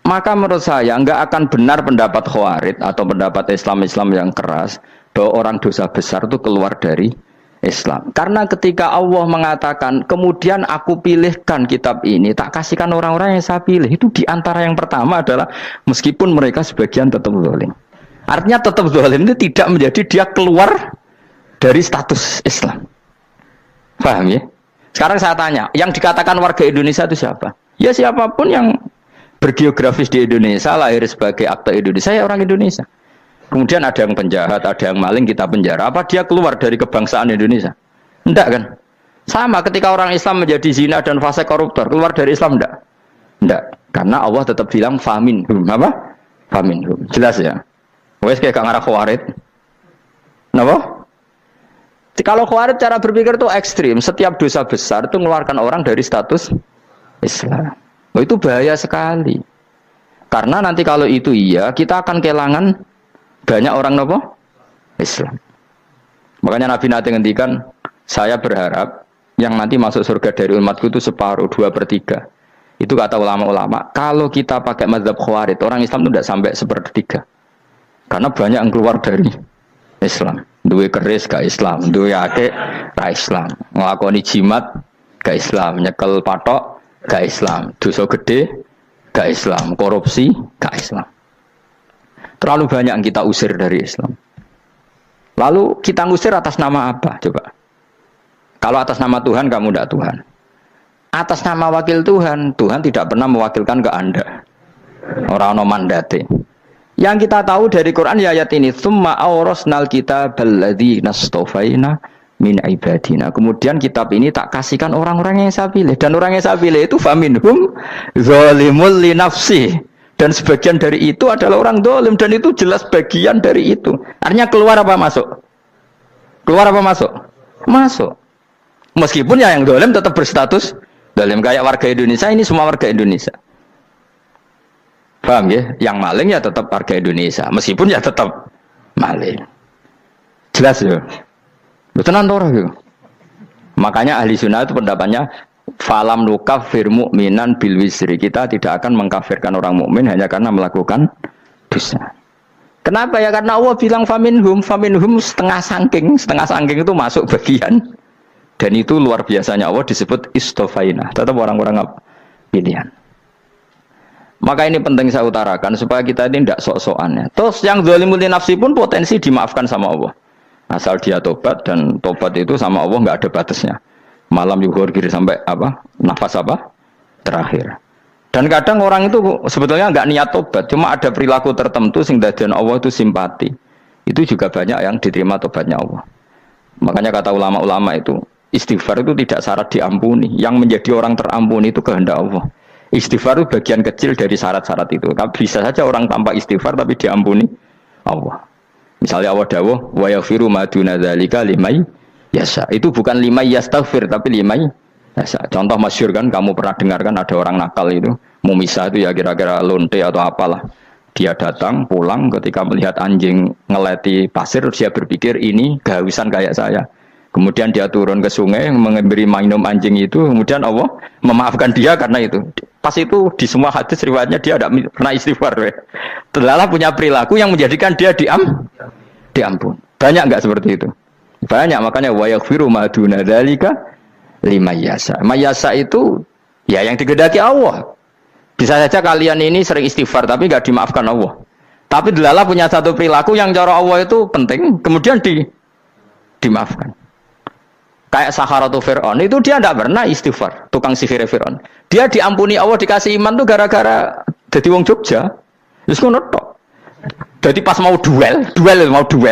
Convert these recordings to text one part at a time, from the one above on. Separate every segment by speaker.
Speaker 1: Maka menurut saya nggak akan benar pendapat Khawarij atau pendapat Islam yang keras bahwa orang dosa besar itu keluar dari Islam. Karena ketika Allah mengatakan, kemudian aku pilihkan kitab ini, tak kasihkan orang-orang yang saya pilih. Itu diantara yang pertama adalah meskipun mereka sebagian tetap zalim. Artinya tetap zalim itu tidak menjadi dia keluar dari status Islam. Paham ya? Sekarang saya tanya, yang dikatakan warga Indonesia itu siapa? Ya siapapun yang bergeografis di Indonesia, lahir sebagai akte Indonesia, saya orang Indonesia. Kemudian ada yang penjahat, ada yang maling, kita penjara. Apa dia keluar dari kebangsaan Indonesia? Enggak kan? Sama ketika orang Islam menjadi zina dan fase koruptor, keluar dari Islam enggak? Enggak. Karena Allah tetap bilang faminhum. Apa? Faminhum. Jelas ya? Wes kayak ngarah Khawarij. Kenapa? Kalau Khawarij cara berpikir itu ekstrim. Setiap dosa besar itu mengeluarkan orang dari status Islam. Oh, itu bahaya sekali. Karena nanti kalau itu iya, kita akan kehilangan banyak orang nopo Islam. Makanya Nabi nanti ngendikan, saya berharap yang nanti masuk surga dari umatku itu separuh, 2/3. Itu kata ulama-ulama. Kalau kita pakai mazhab Khawarij, orang Islam itu tidak sampai 1/3. Karena banyak yang keluar dari Islam. Duwe keris gak Islam, duwe akeh gak Islam, nglakoni jimat gak Islam, nyekel patok gak Islam, dosa gede gak Islam, korupsi gak Islam. Terlalu banyak yang kita usir dari Islam. Lalu kita ngusir atas nama apa? Coba. Kalau atas nama Tuhan, kamu tidak Tuhan. Atas nama wakil Tuhan, Tuhan tidak pernah mewakilkan ke Anda. Orang-orang mandate. Yang kita tahu dari Quran ya ayat ini, tsumma awrasnal kitabal ladzina astafaina min ibadina. Kemudian kitab ini tak kasihkan orang-orang yang saya pilih. Dan orang yang saya pilih itu faminhum zalimul li nafsi. Dan sebagian dari itu adalah orang dolim. Dan itu jelas bagian dari itu. Artinya keluar apa masuk? Keluar apa masuk? Masuk. Meskipun ya yang dolim tetap berstatus dolim. Kayak warga Indonesia, ini semua warga Indonesia. Paham ya? Yang maling ya tetap warga Indonesia. Meskipun ya tetap maling. Jelas ya? Betul ya? Makanya ahli sunnah itu pendapatnya falam nukafir mu'minan bil wisri. Kita tidak akan mengkafirkan orang mukmin hanya karena melakukan dosa. Kenapa ya? Karena Allah bilang faminhum setengah sangking itu masuk bagian. Dan itu luar biasanya Allah disebut istofaina. Tetap orang-orang pilihan. Maka ini penting saya utarakan supaya kita ini tidak sok-sokan ya. Terus yang zalimul li nafsi pun potensi dimaafkan sama Allah. Asal dia tobat, dan tobat itu sama Allah nggak ada batasnya. Malam yuhur kiri sampai apa? Nafas apa? Terakhir. Dan kadang orang itu sebetulnya nggak niat tobat, cuma ada perilaku tertentu sehingga dan Allah itu simpati. Itu juga banyak yang diterima tobatnya Allah. Makanya kata ulama-ulama itu, istighfar itu tidak syarat diampuni. Yang menjadi orang terampuni itu kehendak Allah. Istighfar itu bagian kecil dari syarat-syarat itu. Bisa saja orang tanpa istighfar tapi diampuni Allah. Misalnya Allah dawuh wa yaghfiru ma duna dzalika liman yasha. Itu bukan liman yastaghfir tapi liman yasha. Contoh masyhur kan, kamu pernah dengarkan ada orang nakal itu, mumisah itu ya kira-kira lonte atau apalah. Dia datang pulang ketika melihat anjing ngeleti pasir, dia berpikir ini kehausan kayak saya. Kemudian dia turun ke sungai memberi minum anjing itu, kemudian Allah memaafkan dia karena itu. Pas itu di semua hadis riwayatnya dia tidak pernah istighfar. Terlalu punya perilaku yang menjadikan dia diampun. Banyak enggak seperti itu? Banyak, makanya wa yaghfiru ma duna dzalika liman yasha. Mayasa itu ya yang digedaki Allah. Bisa saja kalian ini sering istighfar tapi enggak dimaafkan Allah. Tapi delala punya satu perilaku yang cara Allah itu penting, kemudian dimaafkan. Kayak Saharatu Fir'aun, itu dia tidak pernah istighfar, tukang sihir Fir'aun. Dia diampuni Allah, dikasih iman tuh gara-gara jadi wong Jogja. Terus ngono tok. Jadi pas mau duel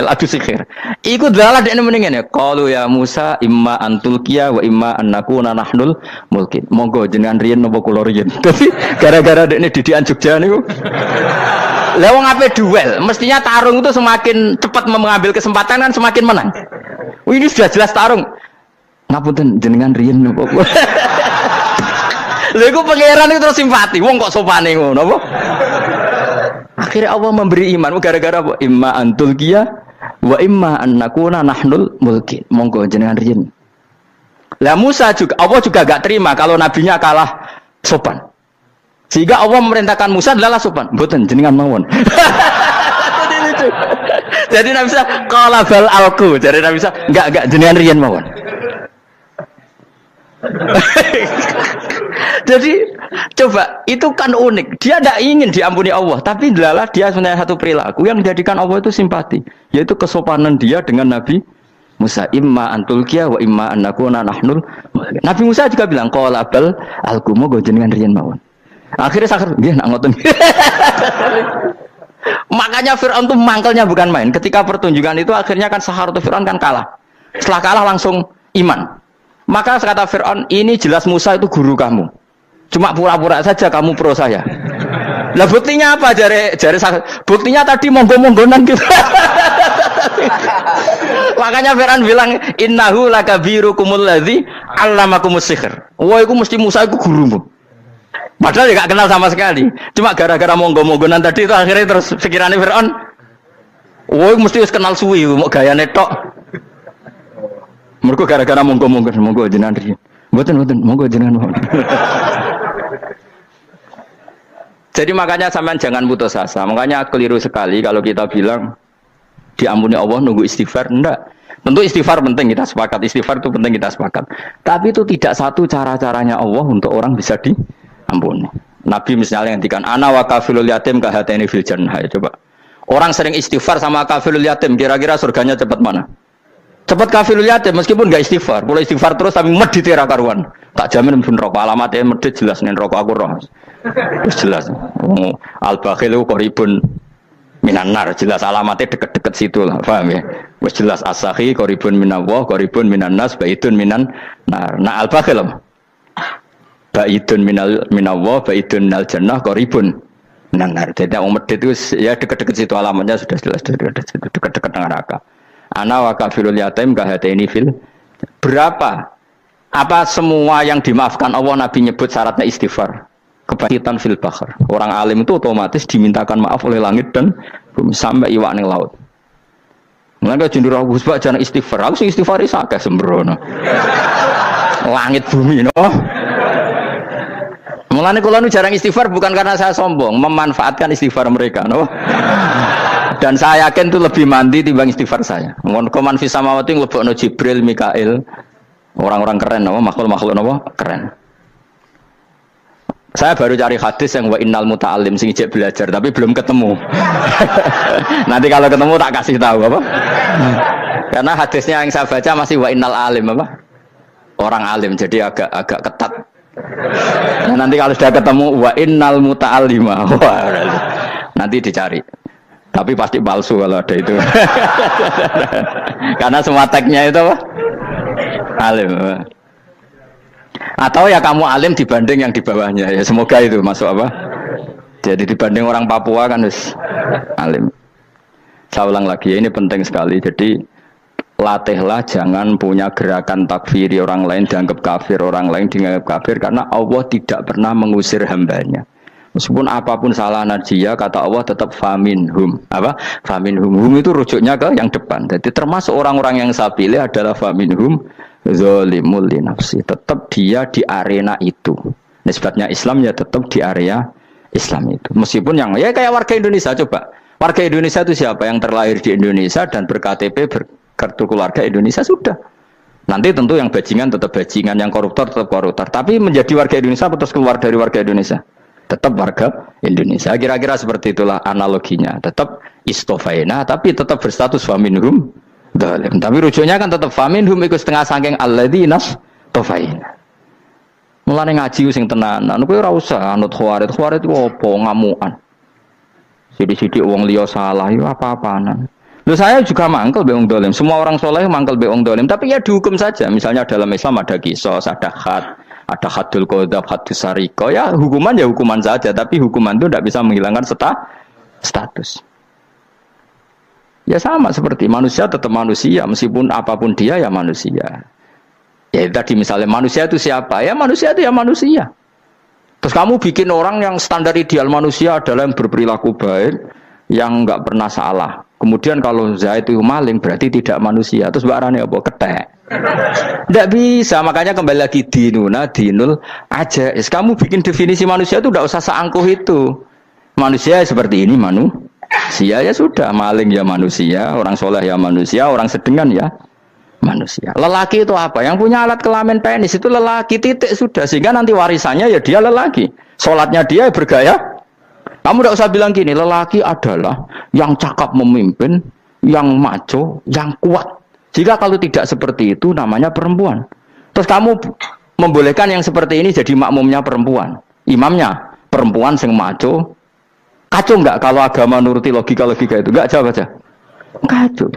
Speaker 1: adu sihir. Iku dalah dekne mendingan ya. Qalu ya Musa imma antulqiya wa imma annakuna nahnul mulkin. Monggo jenengan riyen napa kula riyen. Dadi gara-gara dekne didikan Jogja niku. Lah wong ape duel, mestinya tarung itu semakin cepat mengambil kesempatan kan semakin menang. Ini sudah jelas tarung. Ngapunten jenengan riyen napa. Lha iku pangeran itu terus simpati. Wong kok sopane ngono apa? Akhirnya Allah memberi iman gara-gara apa? Imma antulqiya wa imma annakuna nahnul mulkin. Monggo jenengan riyen. Lah Musa juga Allah juga enggak terima kalau nabinya kalah sopan. Sehingga Allah memerintahkan Musa adalah sopan. Mboten jenengan mawon. Jadi Nabi Musa qala bal alqu. Jadi Nabi Musa enggak jenengan riyen mawon. Jadi coba itu kan unik. Dia tidak ingin diampuni Allah, tapi adalah dia sebenarnya satu perilaku yang menjadikan Allah itu simpati, yaitu kesopanan dia dengan Nabi Musa. Imma antulkiya wa imma annakuna nahnul. Nabi Musa juga bilang qala bal alqu mo jenengan riyen mawon. Akhirnya sakit, dia nak ngotot. Makanya Fir'aun tuh mangkelnya bukan main. Ketika pertunjukan itu akhirnya kan Saharatu Fir'aun kan kalah. Setelah kalah langsung iman. Maka kata Fir'aun, ini jelas Musa itu guru kamu. Cuma pura-pura saja kamu pro saya. Lah buktinya apa? Jari sakit. Buktinya tadi monggo-monggonan gitu. Makanya Fir'aun bilang, innahu lakabirukumul ladzi 'allamakumus sihr. Wah, itu mesti Musa itu gurumu. Padahal dia gak kenal sama sekali. Cuma gara-gara monggo-monggonan tadi itu akhirnya terus pikirannya Fir'aun. Woi mesti harus kenal suwi, mau gaya netok. Mereka gara-gara monggo-monggon, monggo jenengan riyen. Mboten, monggo jenengan mawon. Jadi makanya sampean jangan putus asa. Makanya keliru sekali kalau kita bilang diampuni Allah nunggu istighfar. Enggak. Tentu istighfar penting, kita sepakat. Istighfar itu penting, kita sepakat. Tapi itu tidak satu cara-caranya Allah untuk orang bisa diampuni. Nabi misalnya ngendikan ana wa kafilul yatim kahateni fil jannah. Coba. Orang sering istighfar sama kafilul yatim, kira-kira surganya cepat mana? Cepat kafilul yatim meskipun enggak istighfar. Kalau istighfar terus tapi medit ra karuan. Tak jamin pun rokok alamatnya medit jelas nen rokok aku roh. Terus jelas. Al-bakhilu qaribun minan nar, jelas alamatnya deket-deket situ lah, paham ya? Wis jelas as-sakhi qaribun minallah, qaribun minan nas, baitun minan nar. Nah al-bakhil baitun minallah, baitun minal jannah, qaribun minan nar. Jadi wong medit itu ya deket-deket situ alamatnya sudah jelas deket-deket neraka. Ana wa kafirul yatim kahatini fil. Berapa? Apa semua yang dimaafkan Allah Nabi nyebut syaratnya istighfar? Kebakitan fil bahr. Orang alim itu otomatis dimintakan maaf oleh langit dan bumi sampai iwak ning laut. Mulane jendur aku sebab jangan istighfar. Aku sing istighfar is akeh sembrono. Langit bumi no. Mulane kula nu jarang istighfar bukan karena saya sombong, memanfaatkan istighfar mereka no. Dan saya yakin itu lebih mandi timbang istighfar saya. Mun koman fi samawati nglebokno Jibril, Mikail. Orang-orang keren no, makhluk-makhluk no, keren. Saya baru cari hadis yang wa innal muta'allim sing ijek belajar tapi belum ketemu. Nanti kalau ketemu tak kasih tahu apa? Karena hadisnya yang saya baca masih wa innal alim apa? Orang alim jadi agak ketat. Nah, nanti kalau sudah ketemu wa innal muta'allima. Nanti dicari. Tapi pasti palsu kalau ada itu. Karena semua tagnya itu apa? Alim. Atau ya kamu alim dibanding yang di bawahnya ya semoga itu masuk apa? Jadi dibanding orang Papua kan harus alim. Saya ulang lagi ya, ini penting sekali. Jadi latihlah jangan punya gerakan takfiri orang lain dianggap kafir, orang lain dianggap kafir karena Allah tidak pernah mengusir hambanya. Meskipun apapun salah najiyah kata Allah tetap faminhum. Apa? Faminhum. Hum itu rujuknya ke yang depan. Jadi termasuk orang-orang yang saya pilih adalah faminhum zalimul li nafsi. Tetap dia di arena itu. Nisbatnya Islam ya tetap di area Islam itu. Meskipun yang ya kayak warga Indonesia coba. Warga Indonesia itu siapa yang terlahir di Indonesia dan ber-KTP berkartu keluarga Indonesia sudah. Nanti tentu yang bajingan tetap bajingan, yang koruptor tetap koruptor. Tapi menjadi warga Indonesia terus keluar dari warga Indonesia. Tetap warga Indonesia. Kira-kira seperti itulah analoginya. Tetap istofaina tapi tetap berstatus faminhum zalim. Tapi rujuknya kan tetap faminhum ikut setengah saking alladzinas tofaina. Mulane ngaji sing tenanan kowe ora usah anut khawarit. Khawarit ku opo ngamukan. Sithik-sithik wong liya salah yo apa-apaan. Lho saya juga mangkel be wong zalim. Semua orang soleh mangkel be wong zalim, tapi ya dihukum saja. Misalnya dalam Islam ada qisas, ada had, ada hadul qadzab, hadus sariko. Ya hukuman ya hukuman saja, tapi hukuman itu tidak bisa menghilangkan status. Ya sama seperti manusia tetap manusia, meskipun apapun dia ya manusia. Ya tadi misalnya manusia itu siapa? Ya manusia itu ya manusia. Terus kamu bikin orang yang standar ideal manusia adalah yang berperilaku baik, yang enggak pernah salah. Kemudian kalau Zaid itu maling berarti tidak manusia. Terus barangnya apa? Ketek. Tidak bisa, makanya kembali lagi dinul aja. Kamu bikin definisi manusia itu tidak usah seangkuh itu. Manusia seperti ini manusia ya sudah, maling ya manusia, orang soleh ya manusia, orang sedengan ya manusia. Lelaki itu apa? Yang punya alat kelamin penis itu lelaki, titik sudah. Sehingga nanti warisannya ya dia lelaki. Sholatnya dia bergaya. Kamu tidak usah bilang gini, lelaki adalah yang cakap memimpin, yang maco, yang kuat. Jika kalau tidak seperti itu namanya perempuan. Terus kamu membolehkan yang seperti ini jadi makmumnya perempuan, imamnya perempuan sing maco. Kacau enggak kalau agama nuruti logika-logika itu? Enggak, jawab aja. Kacau.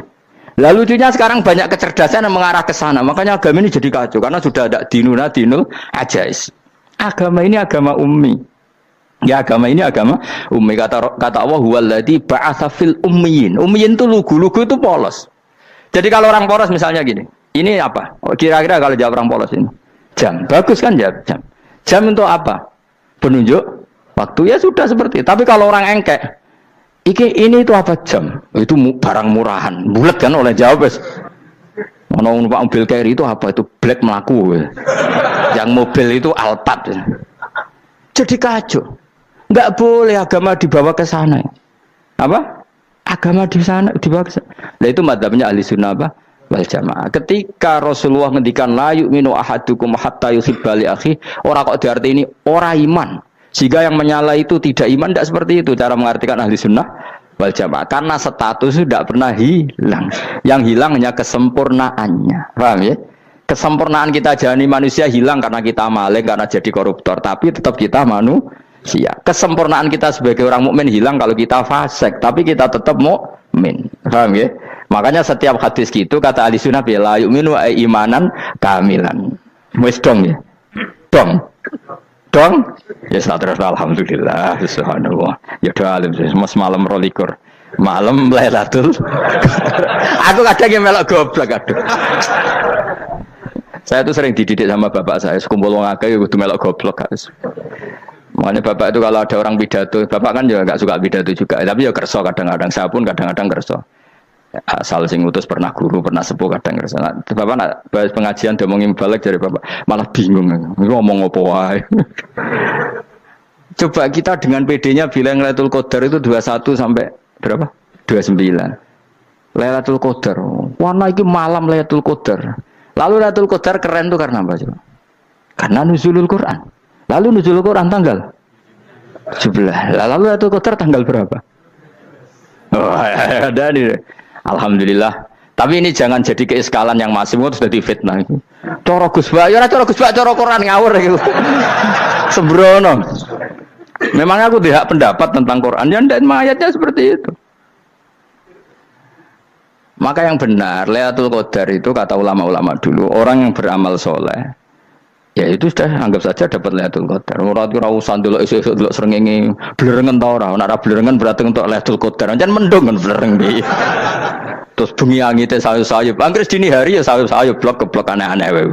Speaker 1: Lalu lucunya sekarang banyak kecerdasan yang mengarah ke sana. Makanya agama ini jadi kacau karena sudah ada dinul ajais. Agama ini agama ummi. Ya agama ini agama ummi. Kata Allah huwallazi ba'atsa fil ummiyin. Ummiyin itu lugu itu polos. Jadi kalau orang polos misalnya gini. Ini apa? Kira-kira kalau jawab orang polos ini. Jam. Bagus kan jawab jam. Jam untuk apa? Penunjuk waktu ya sudah seperti itu. Tapi kalau orang engkek, ini itu apa jam? Itu barang murahan. Bulat kan oleh jawab. Mau numpak mobil carry itu apa? Itu black melaku. Yang mobil itu Alphard. Jadi kacau. Enggak boleh agama dibawa ke sana. Apa? Agama di sana dibawa ke sana. Nah itu madzhabnya ahli sunnah apa? Wal jamaah. Ketika Rasulullah ngendikan la yu'minu ahadukum hatta yuhibba li akhi, ora kok diarti ini ora iman. Sehingga yang menyala itu tidak iman, tidak seperti itu cara mengartikan ahli sunnah wal jamaah. Karena status itu tidak pernah hilang. Yang hilang hanya kesempurnaannya. Paham ya? Kesempurnaan kita jadi manusia hilang karena kita maling, karena jadi koruptor. Tapi tetap kita manusia. Kesempurnaan kita sebagai orang mukmin hilang kalau kita fasik. Tapi kita tetap mukmin. Paham ya? Makanya setiap hadis gitu kata ahli sunnah la yu'minu imanan kamilan. Wis dong ya? Dong? Ya terus alhamdulillah subhanallah. Ya doa alim mas malam rolikur. Malam Lailatul. Aku kadang yang melok goblok aduh. Saya tuh sering dididik sama bapak saya, sekumpul wong akeh kudu melok goblok guys. Makanya bapak itu kalau ada orang pidato, bapak kan juga enggak suka pidato juga, tapi ya kerso kadang-kadang, saya pun kadang-kadang kerso. Asal sing utus pernah guru, pernah sepuh kadang kerso. Nah, bapak nak bahas pengajian diomongin balik dari bapak, malah bingung. Ngomong apa wae. Coba kita dengan PD-nya bilang Lailatul Qadar itu 21 sampai berapa? 29. Lailatul Qadar. Warna iki malam Lailatul Qadar. Lalu Lailatul Qadar keren tuh karena apa coba? Karena nuzulul Quran. Lalu nuzulul Quran tanggal 17. Lalu Lailatul Qadar tanggal berapa? Oh, ada nih. Alhamdulillah. Tapi ini jangan jadi keiskalan yang masih sudah difitnah itu. Coro Gus Bak, ya coro Gus Bak, coro Quran ngawur gitu. Sembrono. Memang aku tidak pendapat tentang Quran, ya dan ayatnya seperti itu. Maka yang benar, Lailatul Qadar itu kata ulama-ulama dulu, orang yang beramal soleh, ya itu sudah anggap saja dapat Lailatul Qadar. Ora usah ndelok esuk-esuk ndelok srengenge blerengen ta ora. Nek ora blerengen berarti untuk Lailatul Qadar. Jan mendung kan blereng iki. Terus bengi angite sayup-sayup. Anggere dini hari ya sayup-sayup blok-blok aneh-aneh wae.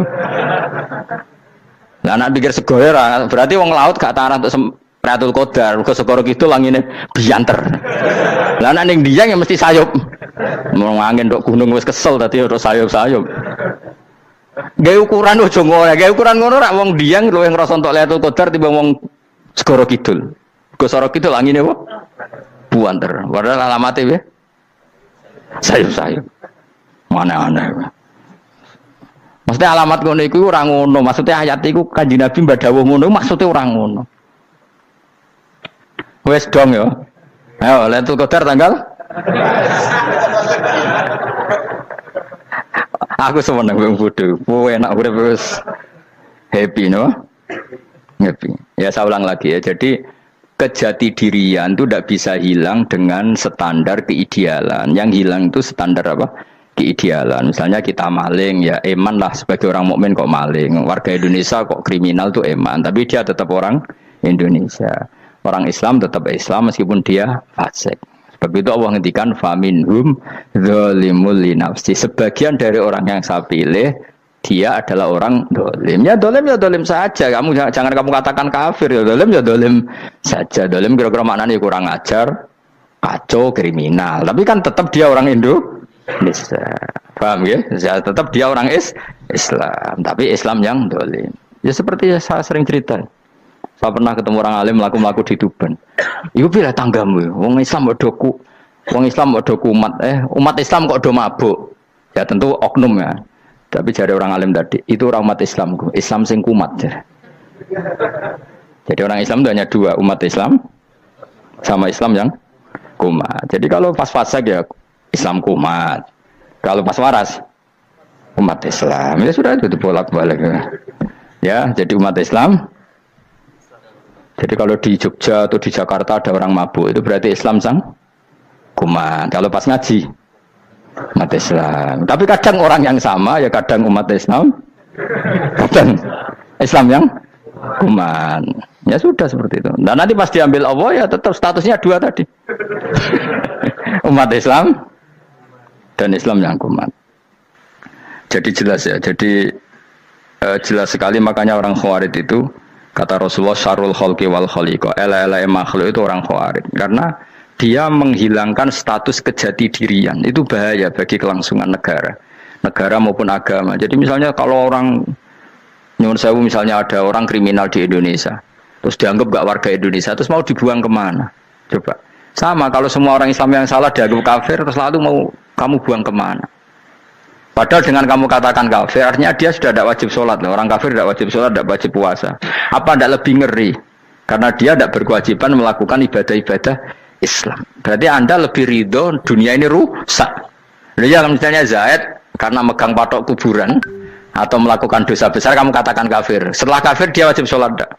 Speaker 1: Lah nek pikir segoyo ora, berarti wong laut gak tarah untuk Lailatul Qadar. Mergo segoro kidul langine bianter. Lah nek ning Dieng ya mesti sayup. Mau angin dok gunung wis kesel tadi terus sayup-sayup. Gawe ukuran ojo ngono, gawe ukuran ngono rak wong Dieng luwih ngrasa entuk Lailatul Qadar timbang wong Segoro Kidul. Segoro Kidul angine apa? Buanter. Padahal alamate piye? Sayup-sayup. Mana-mana. Maksudnya alamat ngono iku ora ngono, maksudnya ayat iku Kanjeng Nabi mbadhawuh ngono, maksudnya ora ngono. Wes dong ya. Ayo Lailatul Qadar tanggal aku seneng wong bodho. Kowe enak urip wis happy no? Happy. Ya saya ulang lagi ya. Jadi kejati dirian itu tidak bisa hilang dengan standar keidealan. Yang hilang itu standar apa? Keidealan. Misalnya kita maling ya eman lah sebagai orang mukmin kok maling. Warga Indonesia kok kriminal tuh eman, tapi dia tetap orang Indonesia. Orang Islam tetap Islam meskipun dia fasik. Sebab itu Allah ngendikan faminhum zalimul linafsi. Sebagian dari orang yang saya pilih dia adalah orang dolim. Ya dolim saja. Kamu jangan kamu katakan kafir ya dolim saja. Dolim kira-kira maknanya kurang ajar, kacau, kriminal. Tapi kan tetap dia orang Indonesia. Paham ya? Ya tetap dia orang Islam, tapi Islam yang dolim. Ya seperti saya sering cerita. Saya pernah ketemu orang alim melaku di Tuban. Iku pilih tanggamu, wong Islam bodohku, wong Islam bodohku umat Islam kok do mabuk. Ya tentu oknum ya. Tapi dari orang alim tadi, itu orang umat Islamku, Islam sing kumat. Jadi orang Islam itu hanya dua, umat Islam sama Islam yang kumat. Jadi kalau pas fase ya Islam kumat. Kalau pas waras umat Islam. Ya sudah itu bolak-balik. Ya, jadi umat Islam. Jadi kalau di Jogja atau di Jakarta ada orang mabuk, itu berarti Islam sang kumat. Kalau pas ngaji umat Islam. Tapi kadang orang yang sama ya kadang umat Islam, kadang Islam yang kuman. Ya sudah seperti itu. Dan nanti pas diambil Allah ya tetap statusnya dua tadi. Umat Islam dan Islam yang kuman. Jadi jelas ya. Jadi jelas sekali makanya orang Khawarij itu kata Rasulullah syarrul khalqi wal khaliqa. Ela-ela makhluk itu orang Khawarij. Karena dia menghilangkan status kejati dirian. Itu bahaya bagi kelangsungan negara maupun agama. Jadi misalnya kalau orang nyuwun sewu misalnya ada orang kriminal di Indonesia, terus dianggap gak warga Indonesia, terus mau dibuang kemana? Coba. Sama kalau semua orang Islam yang salah dianggap kafir, terus lalu mau kamu buang kemana? Padahal dengan kamu katakan kafir, artinya dia sudah tidak wajib sholat. Orang kafir tidak wajib sholat, tidak wajib puasa. Apa tidak lebih ngeri? Karena dia tidak berkewajiban melakukan ibadah-ibadah Islam. Berarti Anda lebih ridho dunia ini rusak. Ya misalnya Zaid karena megang patok kuburan atau melakukan dosa besar kamu katakan kafir. Setelah kafir dia wajib sholat enggak?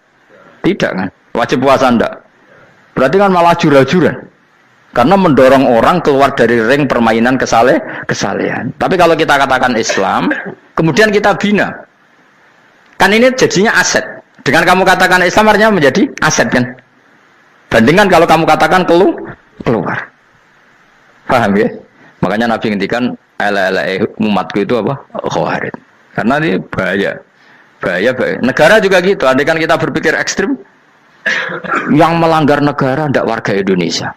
Speaker 1: Tidak kan? Wajib puasa enggak? Berarti kan malah jura-jura. Karena mendorong orang keluar dari ring permainan kesalehan. Tapi kalau kita katakan Islam, kemudian kita bina. Kan ini jadinya aset. Dengan kamu katakan Islam artinya menjadi aset kan? Bandingkan kalau kamu katakan keluar. Paham ya? Makanya Nabi ngendikan ala umatku itu apa? Khawarij. Karena ini bahaya. Bahaya. Negara juga gitu. Andai kan kita berpikir ekstrim, yang melanggar negara tidak warga Indonesia.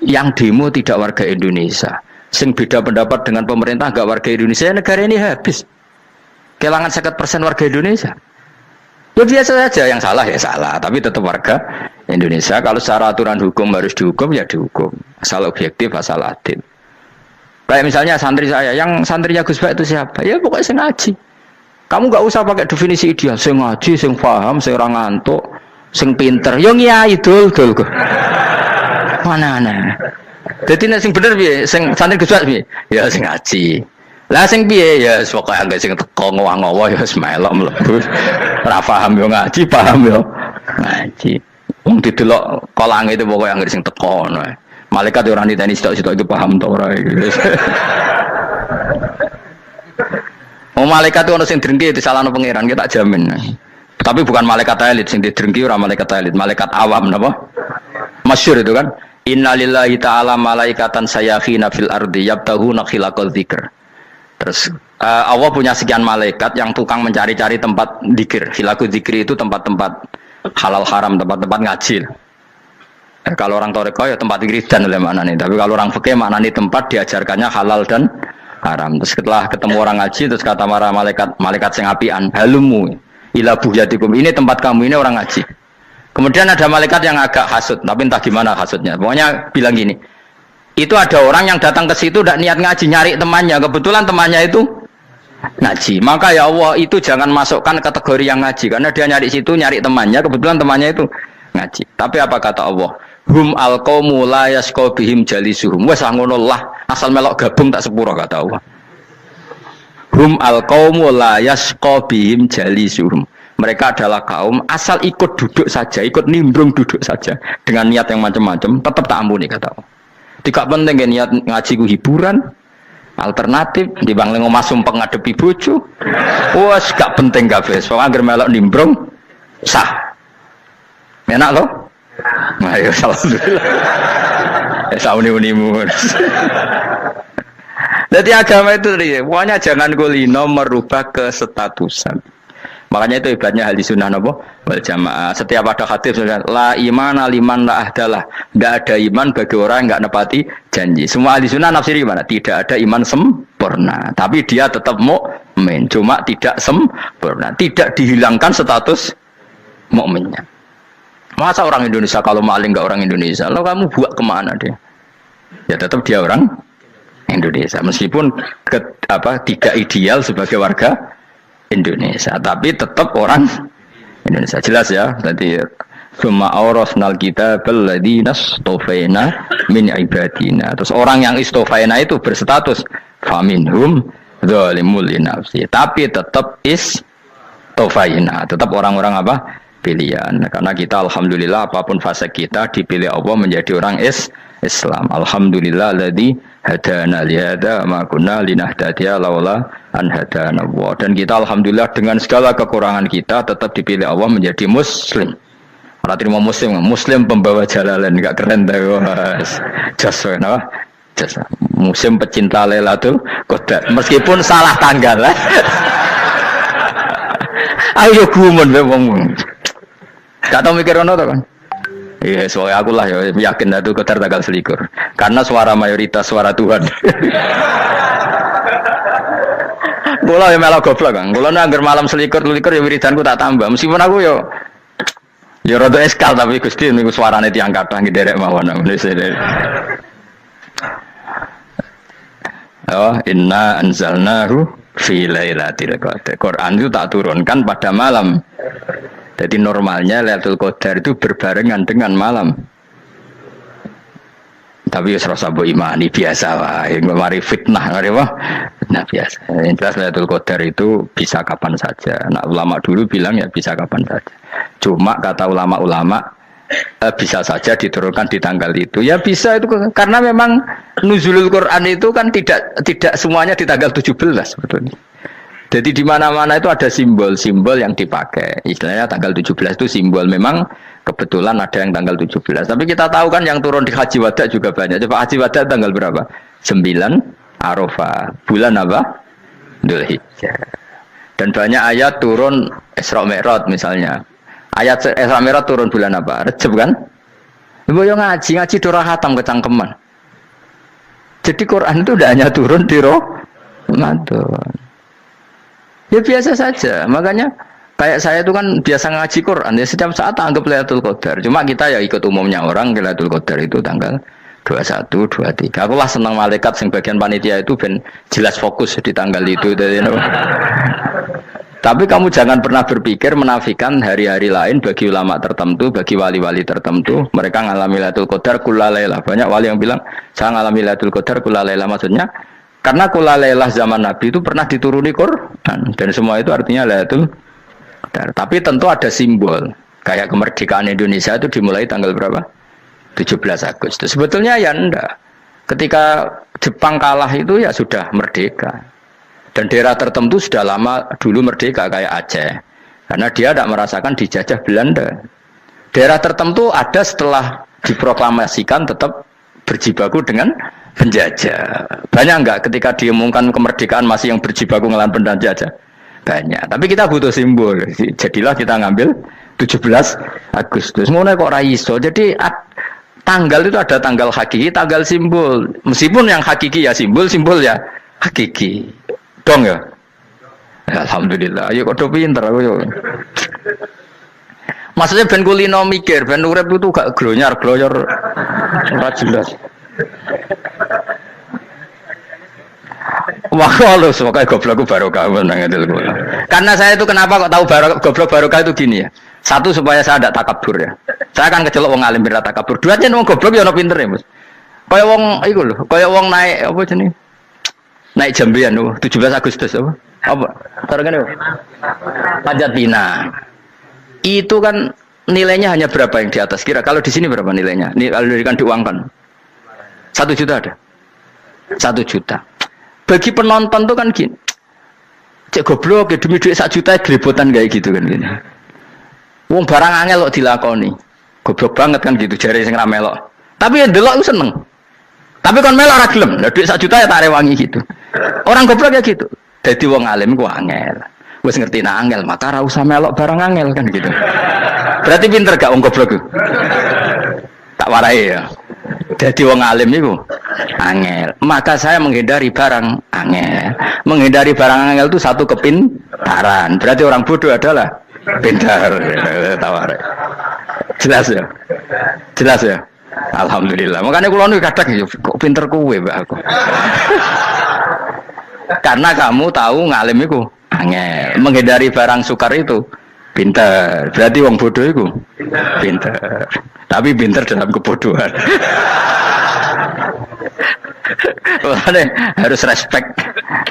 Speaker 1: Yang demo tidak warga Indonesia. Sing beda pendapat dengan pemerintah enggak warga Indonesia, negara ini habis. Kehilangan 50% warga Indonesia. Ya biasa saja, yang salah ya salah, tapi tetap warga Indonesia. Kalau secara aturan hukum harus dihukum ya dihukum. Asal objektif, asal adil. Kayak misalnya santri saya, yang santrinya Gus Bak itu siapa? Ya pokoknya sing ngaji. Kamu nggak usah pakai definisi ideal. Sing ngaji, sing paham, sing ora ngantuk, sing pinter. Yo ngiyai dul kok. Mana-mana. Jadi nek sing bener piye? Sing santri Gus Bak piye? Ya sing ngaji. Lah sing piye ya pokoke anggere sing teko ngowah-ngowah ya wis melok mlebu. Ora paham yo ngaji, paham yo ngaji. Wong didelok kolange itu pokoke anggere sing teko ngono. Malaikat yo ora niteni sitok-sitok itu paham ta ora iki. Oh malaikat itu ono sing drengki disalahno pangeran, kita jamin. Tapi bukan malaikat elit sing didrengki ora malaikat elit, malaikat awam napa? Masyhur itu kan. Innalillahi ta'ala malaikatan sayakhina fil ardi yabtahuna khilaqal dzikr. Terus Allah punya sekian malaikat yang tukang mencari-cari tempat dzikir. Khilaqul dzikri itu tempat-tempat halal haram, tempat-tempat ngaji. Kalau orang Toreko ya tempat wiridan oleh maknanya. Tapi kalau orang fikih maknanya tempat diajarkannya halal dan haram. Terus setelah ketemu orang ngaji, terus kata para malaikat sing apian, halumu ila buhyatikum. Ini tempat kamu, ini orang ngaji. Kemudian ada malaikat yang agak hasud, tapi entah gimana hasudnya. Pokoknya bilang gini, itu ada orang yang datang ke situ tidak niat ngaji, nyari temannya. Kebetulan temannya itu ngaji. Maka ya Allah itu jangan masukkan kategori yang ngaji, karena dia nyari situ nyari temannya. Kebetulan temannya itu ngaji. Tapi apa kata Allah? Hum alqaumu la yasqa bihim jalisuhum. Wes ngono lah, asal melok gabung tak sepuro kata Allah. Hum alqaumu la yasqa bihim jalisuhum. Mereka adalah kaum asal ikut duduk saja, ikut nimbrung duduk saja dengan niat yang macam-macam, tetap tak ampuni kata Allah. Tidak penting kan niat ngaji ku hiburan, alternatif di bangling omah sumpeng ngadepi bojo. Wes gak penting kabeh. Wong anggere melok nimbrung sah. Enak loh. Nah, ya alhamdulillah. Sauni-unimu. Jadi agama itu pokoknya jangan kulino merubah kesestatusan. Makanya itu hebatnya ahli sunnah napa wal jamaah. Setiap ada hadis la imana liman la ahdalah. Enggak ada iman bagi orang yang enggak nepati janji. Semua ahli sunnah nafsiri gimana? Tidak ada iman sempurna, tapi dia tetap mukmin, cuma tidak sempurna, tidak dihilangkan status mukminnya. Masa orang Indonesia kalau maling enggak orang Indonesia? Lalu kamu buat kemana dia? Ya tetap dia orang Indonesia, meskipun tidak ideal sebagai warga Indonesia, tapi tetap orang Indonesia. Jelas ya. Tadi summa awrasnal kitabal ladzina istofaina min ibadina. Terus orang yang istofaina itu berstatus faminhum zalimul linafsi, tapi tetap istofaina, tetap orang-orang apa? Pilihan. Karena kita alhamdulillah apapun fase kita dipilih Allah menjadi orang Islam. Alhamdulillah alladzi hadana li hada ma kunna linahtadiya laula an hadana Allah. Dan kita alhamdulillah dengan segala kekurangan kita tetap dipilih Allah menjadi muslim. Ora terima muslim pembawa jalalan, enggak keren ta Mas. Jasa napa? Jasa. Muslim pecinta Lailatul Qadar. Meskipun salah tanggal. Ayo gumun wae wong. Gak tau mikir ono to kan? Iya, soalnya aku lah ya yakin itu Qadar tanggal 21. Karena suara mayoritas suara Tuhan. Kula ya melok goblok kan. Kula nek anggar malam 21 ya wiridanku tak tambah. Meskipun aku ya rada eskal tapi Gusti niku suarane tiyang kathah nderek mawon. Oh, inna anzalnahu fi lailatul qadar. Quran itu tak turunkan pada malam. Jadi normalnya Lailatul Qadar itu berbarengan dengan malam. Tapi ya serasa bu imani biasa lah. Yang mari fitnah, mari wah. Nah biasa. Yang jelas Lailatul Qadar itu bisa kapan saja. Nah ulama dulu bilang ya bisa kapan saja. Cuma kata ulama-ulama bisa saja diturunkan di tanggal itu. Ya bisa itu karena memang nuzulul Quran itu kan tidak semuanya di tanggal 17 sebetulnya. Jadi di mana-mana itu ada simbol-simbol yang dipakai. Istilahnya tanggal 17 itu simbol. Memang kebetulan ada yang tanggal 17. Tapi kita tahu kan yang turun di Haji Wada juga banyak. Coba Haji Wada tanggal berapa? 9 Arafah. Bulan apa? Dzulhijjah. Dan banyak ayat turun Isra Mi'raj misalnya. Ayat Isra Mi'raj turun bulan apa? Rejab kan? Ibu yang ngaji durah hatam kecangkeman. Jadi Quran itu tidak hanya turun di Ramadan. Ya biasa saja, makanya kayak saya itu kan biasa ngaji Quran ya setiap saat anggap Lailatul Qadar. Cuma kita ya ikut umumnya orang Lailatul Qadar itu tanggal 21, 23. Aku lah senang malaikat yang bagian panitia itu ben jelas fokus di tanggal itu. Tapi kamu jangan pernah berpikir menafikan hari-hari lain bagi ulama tertentu, bagi wali-wali tertentu. Mereka ngalami Lailatul Qadar kullailah. Banyak wali yang bilang saya ngalami Lailatul Qadar kullailah, maksudnya karena kulalailah zaman Nabi itu pernah dituruni Quran dan semua itu artinya Lailatul Qadar. Tapi tentu ada simbol. Kayak kemerdekaan Indonesia itu dimulai tanggal berapa? 17 Agustus. Sebetulnya ya enggak. Ketika Jepang kalah itu ya sudah merdeka. Dan daerah tertentu sudah lama dulu merdeka kayak Aceh. Karena dia tidak merasakan dijajah Belanda. Daerah tertentu ada setelah diproklamasikan tetap berjibaku dengan penjajah. Banyak enggak ketika diumumkan kemerdekaan masih yang berjibaku ngelawan penjajah? Banyak. Tapi kita butuh simbol. Jadilah kita ngambil 17 Agustus. Ngono kok ra iso. Jadi tanggal itu ada tanggal hakiki, tanggal simbol. Meskipun yang hakiki ya simbol ya hakiki. Dong ya? Alhamdulillah. Ayo kok pinter aku yo. Maksudnya ben kulino mikir, ben urip itu gak glonyar-glonyor ora jelas. Wah, kalau semoga goblokku barokah menang itu. Karena saya itu kenapa kok tahu goblok barokah itu gini ya. Satu supaya saya tidak takabur ya. Saya akan kecelok wong alim berat takabur. Dua aja wong goblok ya ono pinter ya, Mas. Kaya wong iku lho, kaya wong naik apa jenenge? Naik jambian 17 Agustus apa? Apa? Targane apa? Panjat Pinang. Itu kan nilainya hanya berapa yang di atas? Kira kalau di sini berapa nilainya? Ini kalau diuangkan 1 juta ada? 1 juta. Bagi penonton tuh kan gini, cek goblok ya demi duit 1 juta gelibotan kayak gitu kan gini. Wong barang angel kok dilakoni, goblok banget kan gitu jari sing ra melok. Tapi yang delok itu seneng. Tapi kon melok ora gelem. Lah duit 1 juta ya tak rewangi gitu. Orang goblok ya gitu. Dadi wong alim ku angel. Wis ngerti nak angel, maka ora usah melok barang angel kan gitu. Berarti pinter gak wong goblok. Tak warai ya. Jadi wong alim itu angel. Maka saya menghindari barang angel. Menghindari barang angel itu satu kepintaran. Berarti orang bodoh adalah pintar. Tawarai. Jelas ya. Jelas ya. Alhamdulillah. Makanya kula niku kadang kok pinter kowe mbak aku. Karena kamu tahu ngalim itu angel. Menghindari barang sukar itu pintar. Berarti wong bodoh itu pintar. Tapi pintar dalam kebodohan. Makanya harus respect.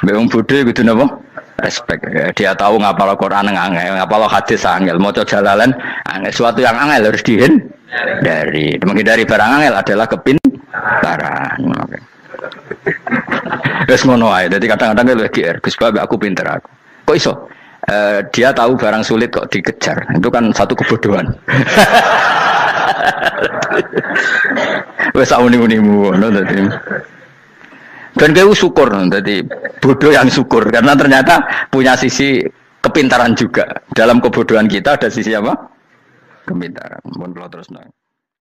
Speaker 1: Wong bodoh itu napa? Respect. Dia tahu ngapal Quran angel, ngapal hadis angel, maca jalalan angel. Suatu yang angel harus dihindari. Menghindari barang angel adalah kepintaran. Wes ngono ae. Dadi kadang-kadang lho GR, Gus Bab aku pinter aku. Kok iso? Dia tahu barang sulit kok dikejar. Itu kan satu kebodohan. Wes auni-unimu ngono dadi. Dan kau syukur, jadi bodoh yang syukur karena ternyata punya sisi kepintaran juga. Dalam kebodohan kita ada sisi apa? Kepintaran. Mohon terus.